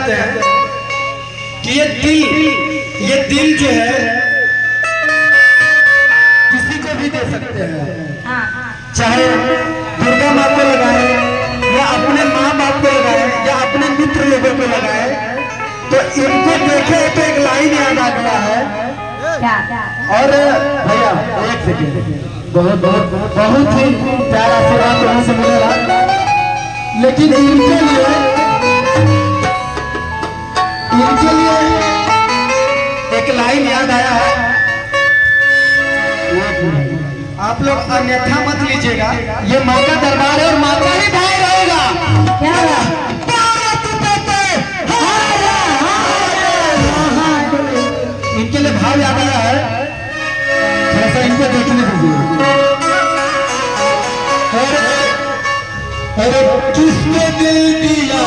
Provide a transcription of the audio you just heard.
चाहते हैं कि ये दिल जो है किसी को भी दे सकते हैं, चाहे दुर्गा माँ को लगाए या अपने माँ बाप को लगाए या अपने मित्र लोगों को लगाए। तो इनको देखे तो एक लाइन याद आ गया है। और भैया एक सेकंड, बहुत बहुत बहुत ही प्यारा आशीर्वाद वहां से मिलेगा, लेकिन इनके लिए एक लाइन याद आया है, आप लोग अन्यथा मत लीजिएगा। ये माँ का दरबार है और माँ का ही भाई रहेगा। क्या इनके लिए भाव याद आया है, थोड़ा सा इनको देखने दीजिए। अरे किसने दिल दिया